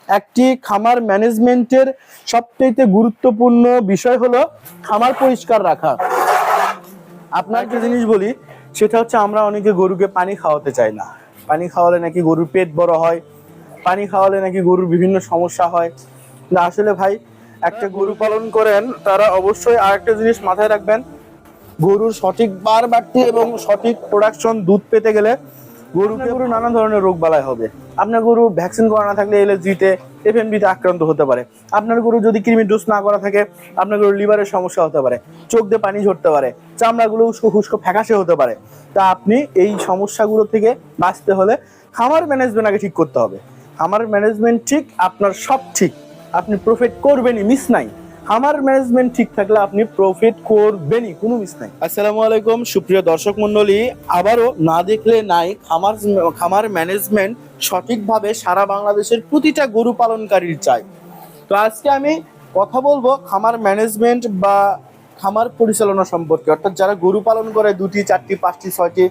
একটি খামার ম্যানেজমেন্টের সবচেয়ে গুরুত্বপূর্ণ বিষয় হলো খামার পরিষ্কার রাখা। আপনার একটা জিনিস বলি, সেটা হচ্ছে আমরা অনেকে গরুকে পানি খাওয়াতে চাই না। পানি খাওয়ালে নাকি গরুর পেট বড় হয়, পানি খাওয়ালে নাকি গরুর বিভিন্ন সমস্যা হয়। না, আসলে ভাই একটা গরু পালন করেন তারা অবশ্যই আরেকটা জিনিস মাথায় রাখবেন, গরুর সঠিক বার বাড়তি এবং সঠিক প্রোডাকশন দুধ পেতে গেলে গরু নানা ধরনের রোগ বালাই হবে। আপনার গরু ভ্যাকসিন করা না থাকলে এলএসজিতে এফএমবিতে আক্রান্ত হতে পারে। আপনার গরু যদি কৃমি ডোজ না করা থাকে আপনার গরুর লিভারের সমস্যা হতে পারে, চোখ দিয়ে পানি ঝরতে পারে, চামড়াগুলো উস্কো খুস্কো ফ্যাকাশে হতে পারে। তা আপনি এই সমস্যাগুলো থেকে বাঁচতে হলে খামার ম্যানেজমেন্ট আগে ঠিক করতে হবে। খামার ম্যানেজমেন্ট ঠিক, আপনার সব ঠিক, আপনি প্রফিট করবেনই, মিস নাই। খামার ম্যানেজমেন্ট ঠিক থাকলে আপনি প্রফিট করবেনই, কোনো মিস নাই। আসসালামু আলাইকুম সুপ্রিয় দর্শক মণ্ডলী, আবারও না দেখলে নাই, খামার ম্যানেজমেন্ট সঠিকভাবে সারা বাংলাদেশের প্রতিটা গরু পালনকারীর চাই। তো আজকে আমি কথা বলবো খামার ম্যানেজমেন্ট বা খামার পরিচালনা সম্পর্কে, অর্থাৎ যারা গরু পালন করে 2টি 4টি 5টি 6টি,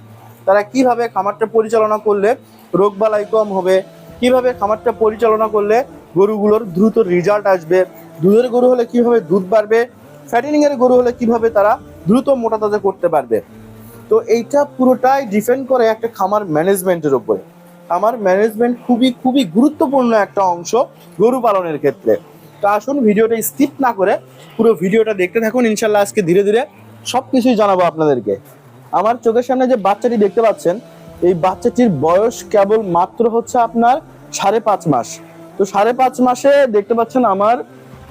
তারা কিভাবে খামারটা পরিচালনা করলে রোগবালাই কম হবে, কিভাবে খামারটা পরিচালনা করলে গরুগুলোর দ্রুত রেজাল্ট আসবে, দুধের গরু হলে কিভাবে দুধ বাড়বে, ফ্যাটেনিং এর গরু হলে কিভাবে তারা দ্রুত মোটা তাজা করতে পারবে। তো এইটা পুরোটাই ডিপেন্ড করে একটা খামার ম্যানেজমেন্টের উপরে। খামার ম্যানেজমেন্ট খুবই খুবই গুরুত্বপূর্ণ একটা অংশ গরু পালনের ক্ষেত্রে। তো আসুন ভিডিওটা স্কিপ না করে পুরো ভিডিওটা দেখতে থাকুন, ইনশাল্লাহ আজকে ধীরে ধীরে সব কিছুই জানাবো আপনাদেরকে। আমার চোখের সামনে যে বাচ্চাটি দেখতে পাচ্ছেন, এই বাচ্চাটির বয়স কেবল মাত্র হচ্ছে আপনার 5.5 মাস। তো 5.5 মাসে দেখতে পাচ্ছেন আমার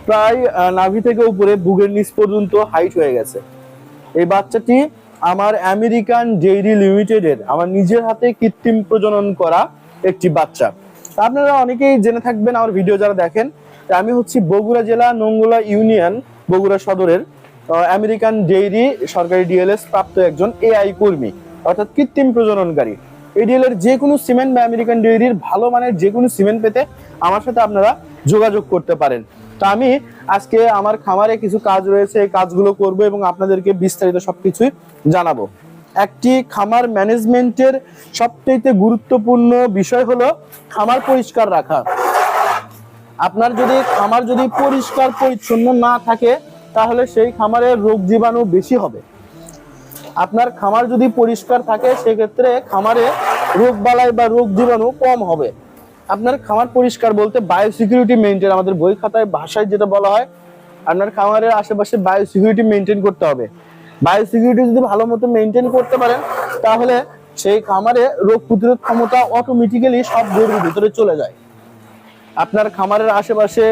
প্রায় নাভি থেকে উপরে বুকের নিচ পর্যন্ত হাইট হয়ে গেছে। এই বাচ্চাটি আমার আমেরিকান ডেইরি লিমিটেডের আমার নিজের হাতে কৃত্রিম প্রজনন করা একটি বাচ্চা। আপনারা অনেকেই জেনে থাকবেন আমার ভিডিও যারা দেখেন, আমি হচ্ছি বগুড়া জেলা নোংলা ইউনিয়ন বগুড়া সদরের আমেরিকান ডেইরি সরকারি ডিএলএস প্রাপ্ত একজন এআই কর্মী, অর্থাৎ কৃত্রিম প্রজননকারী। এডিএল এর যে কোনো সিমেন্ট বা আমেরিকান ডেইরির ভালো মানের যে কোনো সিমেন্ট পেতে আমার সাথে আপনারা যোগাযোগ করতে পারেন। তো আমি আজকে আমার খামারে কিছু কাজ রয়েছে, এই কাজগুলো করব এবং আপনাদেরকে বিস্তারিত সবকিছুই জানাবো। একটি খামার ম্যানেজমেন্টের সবচেয়ে গুরুত্বপূর্ণ বিষয় হলো খামার পরিষ্কার রাখা। আপনার যদি খামার যদি পরিষ্কার পরিচ্ছন্ন না থাকে তাহলে সেই খামারের রোগ জীবাণু বেশি হবে। আপনার খামার যদি পরিষ্কার থাকে সেক্ষেত্রে খামারে রোগ বালাই বা রোগ জীবাণু কম হবে। আপনার খামার পরিষ্কার বলতে বায়োসিকিউরিটি মেনটেন, আমাদের বই খাতায় ভাষায় যেটা বলা হয়, আপনার খামারের আশেপাশে বায়োসিকিউরিটি মেনটেন করতে হবে। বায়োসিকিউরিটি যদি ভালো মতো মেনটেন করতে পারেন তাহলে সেই খামারে রোগ প্রতিরোধ ক্ষমতা অটোমেটিক্যালি সব গরুর ভিতরে চলে যায়। আপনার খামারের আশেপাশে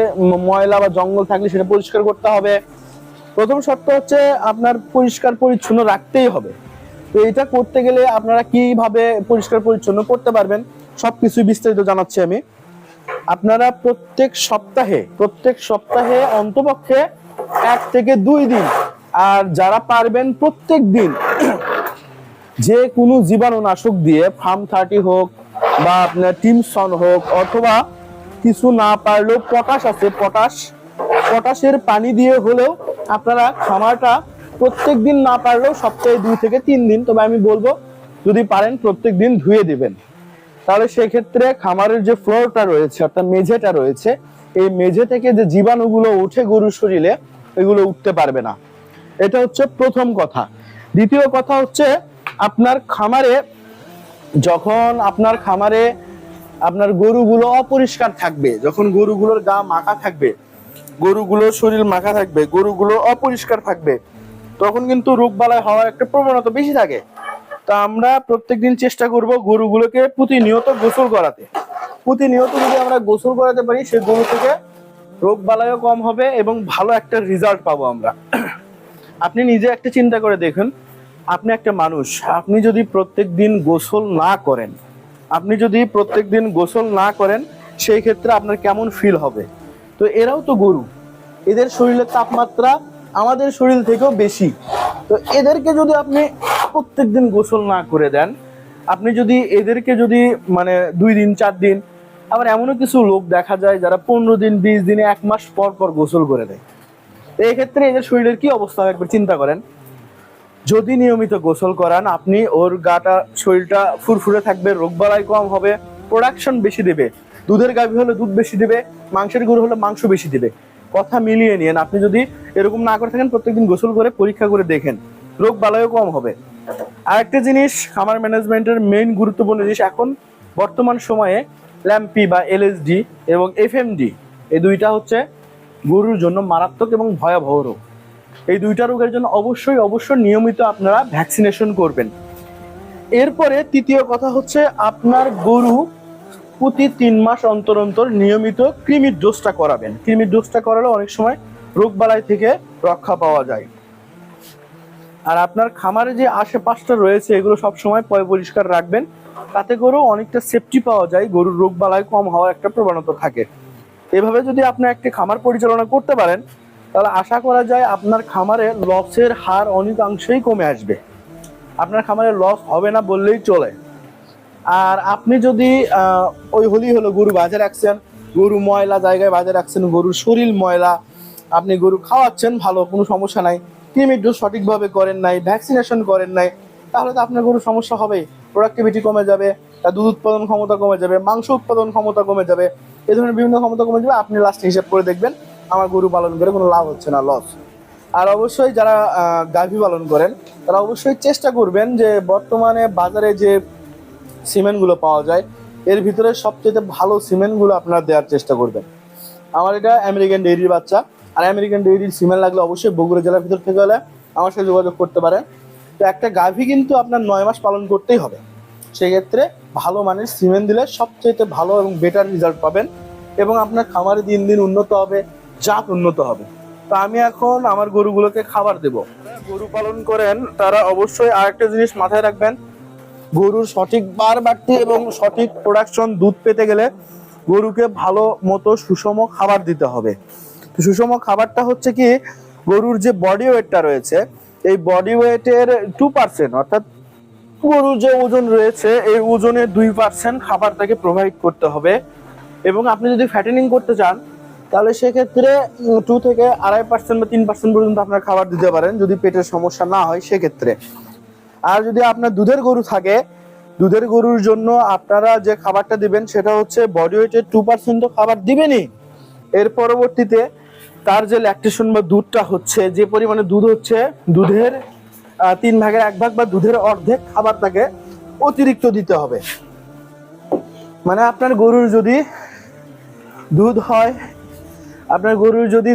ময়লা বা জঙ্গল থাকলে সেটা পরিষ্কার করতে হবে। প্রথম শর্ত হচ্ছে আপনার পরিষ্কার পরিচ্ছন্ন রাখতেই হবে। তো এটা করতে গেলে আপনারা কিভাবে পরিষ্কার পরিচ্ছন্ন করতে পারবেন সবকিছু বিস্তারিত জানাচ্ছি আমি। আপনারা প্রত্যেক সপ্তাহে অন্তপক্ষে 1 থেকে 2 দিন, আর যারা পারবেন প্রত্যেক দিন যে কোনো জীবাণুনাশক দিয়ে, ফার্ম 30 হোক বা আপনার টিমসন হোক, অথবা কিছু না পারলেও পটাশ আছে, পটাশের পানি দিয়ে হলেও আপনারা খামারটা প্রত্যেক দিন, না পারলেও সপ্তাহে 2 থেকে 3 দিন, তবে আমি বলবো যদি পারেন প্রত্যেক দিন ধুয়ে দিবেন। তাহলে সেক্ষেত্রে খামারের যে ফ্লোরটা রয়েছে অর্থাৎ মেঝেটা রয়েছে, এই মেঝে থেকে যে জীবাণুগুলো উঠে গরুর শরীরে, এগুলো উঠতে পারবে না। এটা হচ্ছে প্রথম কথা। দ্বিতীয় কথা হচ্ছে আপনার খামারে যখন আপনার গরুগুলো অপরিষ্কার থাকবে, যখন গরুগুলোর গা মাখা থাকবে, গরুগুলোর শরীর মাখা থাকবে, গরুগুলো অপরিষ্কার থাকবে, তখন কিন্তু রোগবালাই হওয়ার একটা প্রবণতা বেশি থাকে। তা আমরা প্রত্যেকদিন চেষ্টা করব গরুগুলোকে প্রতিনিয়ত গোসল করাতে। প্রতিনিয়ত যদি আমরা গোসল করাতে পারি সেই গরু থেকে রোগবালাইও কম হবে এবং ভালো একটা রেজাল্ট পাবো আমরা। আপনি নিজে একটা চিন্তা করে দেখুন, আপনি একটা মানুষ, আপনি যদি প্রত্যেকদিন গোসল না করেন সেই ক্ষেত্রে আপনার কেমন ফিল হবে। তো এরাও তো গরু, এদের শরীরের তাপমাত্রা আমাদের শরীর থেকেও বেশি। তো এদেরকে যদি আপনি প্রত্যেকদিন গোসল না করে দেন, আপনি যদি এদেরকে মানে 2 দিন 4 দিন, আবার এমনও কিছু লোক দেখা যায় যারা 15 দিন 20 দিনে 1 মাস পর পর গোসল করে দেয়। এই ক্ষেত্রে এদের শরীরের কি অবস্থা হবে একবার চিন্তা করেন। যদি নিয়মিত গোসল করান আপনি, ওর গাটা শরীরটা ফুরফুরে থাকবে, রোগবালাই কম হবে, প্রোডাকশন বেশি দেবে। দুধের গাভী হলে দুধ বেশি দিবে, মাংসের গরু হলে মাংস বেশি দিবে। কথা মিলিয়ে নিয়েন। আপনি যদি এরকম না করে থাকেন, প্রত্যেকদিন গোসল করে পরীক্ষা করে দেখেন, রোগ বালাইও কম হবে। আরেকটা জিনিস, খামার ম্যানেজমেন্টের মেইন গুরুত্বপূর্ণ জিনিস এখন বর্তমান সময়ে ল্যাম্পি বা এলএসডি এবং এফএমডি, এই দুইটা হচ্ছে গরুর জন্য মারাত্মক এবং ভয়াবহ রোগ। এই দুইটা রোগের জন্য অবশ্যই নিয়মিত আপনারা ভ্যাকসিনেশন করবেন। এরপরে তৃতীয় কথা হচ্ছে আপনার গরু প্রতি 3 মাস অন্তর অন্তর নিয়মিত কৃমির ডোজটা করাবেন। কৃমির ডোজটা করালে অনেক সময় রোগ বালাই থেকে রক্ষা পাওয়া যায়। আর আপনার খামারে যে আশেপাশটা রয়েছে এগুলো সব সময় পরিষ্কার রাখবেন, তাতে করেও অনেকটা সেফটি পাওয়া যায়, গরুর রোগ বালাই কম হওয়ার একটা প্রবণতা থাকে। এভাবে যদি আপনি একটি খামার পরিচালনা করতে পারেন, তাহলে আশা করা যায় আপনার খামারে লসের হার অনেকাংশেই কমে আসবে। আপনার খামারে লস হবে না বললেই চলে। আর আপনি যদি ওই হলো গরু বাজে রাখছেন, গরু ময়লা জায়গায় বাজে রাখছেন, গরুর শরীর ময়লা, আপনি গরু খাওয়াচ্ছেন ভালো, কোনো সমস্যা নাই, কৃমির ডোজ সঠিকভাবে করেন নাই, ভ্যাকসিনেশন করেন নাই, তাহলে তো আপনার গরুর সমস্যা হবেই। প্রোডাক্টিভিটি কমে যাবে, তার দুধ উৎপাদন ক্ষমতা কমে যাবে, মাংস উৎপাদন ক্ষমতা কমে যাবে, এই ধরনের বিভিন্ন ক্ষমতা কমে যাবে। আপনি লাস্টে হিসাব করে দেখবেন আমার গরু পালন করে কোনো লাভ হচ্ছে না, লস। আর অবশ্যই যারা গাভী পালন করেন তারা অবশ্যই চেষ্টা করবেন যে বর্তমানে বাজারে যে সিমেন্টগুলো পাওয়া যায় এর ভিতরে সবচেয়ে ভালো সিমেন্টগুলো আপনারা দেওয়ার চেষ্টা করবেন। আমার এটা আমেরিকান ডেইরির বাচ্চা, আর আমেরিকান ডেইরির সিমেন্ট লাগলে অবশ্যই বগুড়া জেলার ভিতর থেকে হলে আমার সাথে যোগাযোগ করতে পারেন। তো একটা গাভী কিন্তু আপনার 9 মাস পালন করতেই হবে, সেক্ষেত্রে ভালো মানের সিমেন্ট দিলে সবচেয়ে ভালো এবং বেটার রেজাল্ট পাবেন, এবং আপনার খামারে দিন দিন উন্নত হবে, জাত উন্নত হবে। তো আমি এখন আমার গরুগুলোকে খাবার দেব। গরু পালন করেন তারা অবশ্যই আরেকটা জিনিস মাথায় রাখবেন, গরুর সঠিক বার বাড়তি এবং সঠিক প্রোডাকশন দুধ পেতে গেলে গরুকে ভালো মতো সুষম খাবার দিতে হবে। সুষম খাবারটা হচ্ছে কি, গরুর যে বডি ওয়েটটা রয়েছে এই বডি ওয়েটের 2%, অর্থাৎ গরুর যে ওজন রয়েছে এই ওজনের 2% খাবার তাকে প্রোভাইড করতে হবে। এবং আপনি যদি ফ্যাটেনিং করতে চান তাহলে সেক্ষেত্রে 2 থেকে 2.5% বা 3% পর্যন্ত আপনার খাবার দিতে পারেন, যদি পেটের সমস্যা না হয় সেক্ষেত্রে। আর যদি আপনার দুধের গরু থাকে, দুধের গরুর জন্য আপনারা যে খাবারটা দিবেন সেটা হচ্ছে বডি ওয়েটের 2% খাবার দিবেনই, এর পরবর্তীতে তার যে ল্যাকটেশন বা দুধটা হচ্ছে, যে পরিমাণে দুধ হচ্ছে দুধের 3 ভাগের 1 ভাগ বা দুধের অর্ধেক খাবার তাকে অতিরিক্ত দিতে হবে। মানে আপনার গরুর যদি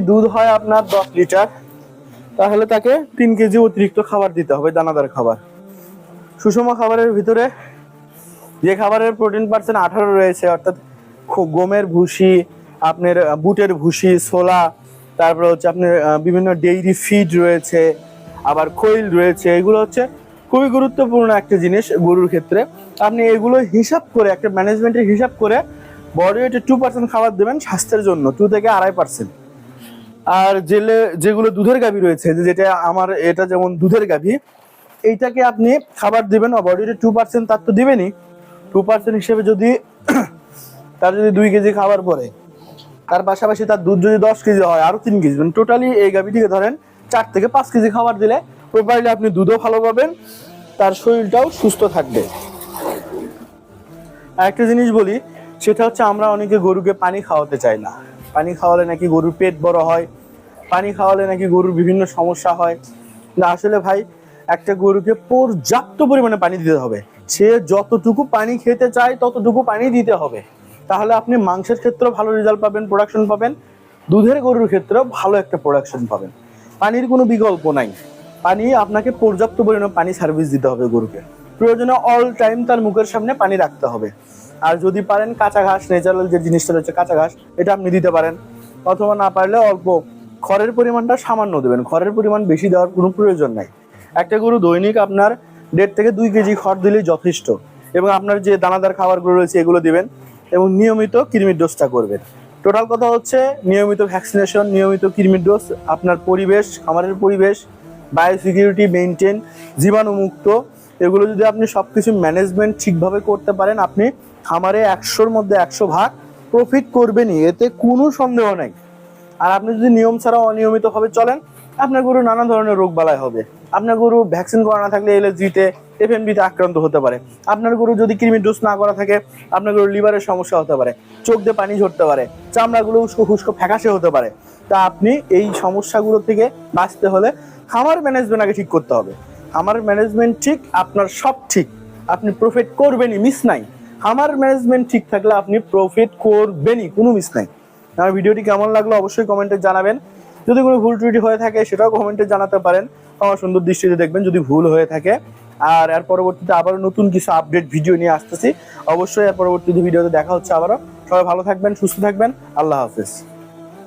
দুধ হয় আপনার 10 লিটার, তাহলে তাকে 3 কেজি অতিরিক্ত খাবার দিতে হবে, দানাদার খাবার। সুষম খাবারের ভিতরে যে খাবারের প্রোটিন পার্সেন্ট 18 রয়েছে, অর্থাৎ গমের ভুসি, আপনার বুটের ভুসি, ছোলা, তারপরে হচ্ছে আপনার বিভিন্ন ডেইরি ফিড রয়েছে, আবার খৈল রয়েছে, এগুলো হচ্ছে খুবই গুরুত্বপূর্ণ একটা জিনিস গরুর ক্ষেত্রে। আপনি এগুলো হিসাব করে, একটা ম্যানেজমেন্টের হিসাব করে বডি ওয়েটে 2% খাবার দেবেন স্বাস্থ্যের জন্য, 2 থেকে 2.5%। আর যেগুলো দুধের গাভী রয়েছে, যেটা আমার এটা যেমন দুধের গাভী, এইটাকে আপনি খাবার দিবেন বডি ওয়েটে 2%, তার তো দিবেনই। 2% হিসেবে যদি তার যদি 2 কেজি খাবার পরে, তার পাশাপাশি তার দুধ যদি 10 কেজি হয়, আরো 3 কেজি, মানে টোটালি এই গাভীটিকে ধরেন 4 থেকে 5 কেজি খাবার দিলে প্রপারলি আপনি দুধও ভালো পাবেন, তার শরীরটাও সুস্থ থাকবে। আরেকটা জিনিস বলি, সেটা হচ্ছে আমরা অনেকে গরুকে পানি খাওয়াতে চাই না। পানি খাওয়ালে নাকি গরুর পেট বড় হয়, পানি খাওয়ালে নাকি গরুর বিভিন্ন সমস্যা হয়। না, আসলে ভাই একটা গরুকে পর্যাপ্ত পরিমাণে পানি দিতে হবে, সে যতটুকু পানি খেতে চায় ততটুকু পানি দিতে হবে, তাহলে আপনি মাংসের ক্ষেত্রেও ভালো রেজাল্ট পাবেন, প্রোডাকশন পাবেন, দুধের গরুর ক্ষেত্রেও ভালো একটা প্রোডাকশন পাবেন। পানির কোনো বিকল্প নাই, পানি আপনাকে পর্যাপ্ত পরিমাণে পানি সার্ভিস দিতে হবে গরুকে, প্রয়োজনে অল টাইম তার মুখের সামনে পানি রাখতে হবে। আর যদি পারেন কাঁচা ঘাস, ন্যাচারাল যে জিনিসটা রয়েছে কাঁচা ঘাস, এটা আপনি দিতে পারেন, অথবা না পারলে অল্প খড়ের পরিমাণটা সামান্য দেবেন, খড়ের পরিমাণ বেশি দেওয়ার কোনো প্রয়োজন নাই। একটা গরু দৈনিক আপনার 1.5 থেকে 2 কেজি খড় দিলেই যথেষ্ট, এবং আপনার যে দানাদার খাবারগুলো রয়েছে এগুলো দিবেন, এবং নিয়মিত কৃমির ডোজটা করবেন। টোটাল কথা হচ্ছে নিয়মিত ভ্যাকসিনেশন, নিয়মিত কৃমির ডোজ, আপনার পরিবেশ, খামারের পরিবেশ, বায়োসিকিউরিটি মেনটেন, জীবাণুমুক্ত, এগুলো যদি আপনি সবকিছু ম্যানেজমেন্ট ঠিকভাবে করতে পারেন, আপনি খামারে 100-র মধ্যে 100 ভাগ প্রফিট করবেনই, এতে কোনো সন্দেহ নেই। আর আপনি যদি নিয়ম ছাড়া অনিয়মিতভাবে চলেন, আপনার গরু নানা ধরনের রোগ বালাই হবে। আপনার গরু ভ্যাকসিন করা না থাকলে এলএসজিতে এফএমডিতে আক্রান্ত হতে পারে। আপনার গরু যদি কৃমি ডোজ না করা থাকে, আপনার গরুর লিভারের সমস্যা হতে পারে, চোখ দিয়ে পানি ঝরতে পারে, চামড়াগুলো উস্কো খুস্কো ফ্যাকাশে হতে পারে। তা আপনি এই সমস্যাগুলো থেকে বাঁচতে হলে খামার ম্যানেজমেন্ট আগে ঠিক করতে হবে। খামার ম্যানেজমেন্ট ঠিক, আপনার সব ঠিক, আপনি প্রফিট করবেনই, মিস নাই। খামার ম্যানেজমেন্ট ঠিক থাকলে আপনি প্রফিট করবেনই, কোনো মিস নাই। আমার ভিডিওটি কেমন লাগলো অবশ্যই কমেন্টে জানাবেন। যদি কোনো ভুল ত্রুটি হয়ে থাকে সেটাও কমেন্টে জানাতে পারেন, আমার সুন্দর দৃষ্টিতে দেখবেন যদি ভুল হয়ে থাকে। আর এর পরবর্তীতে আবারও নতুন কিছু আপডেট ভিডিও নিয়ে আসতেছি, অবশ্যই এর পরবর্তী ভিডিওতে দেখা হচ্ছে আবারও। সবাই ভালো থাকবেন, সুস্থ থাকবেন, আল্লাহ হাফেজ।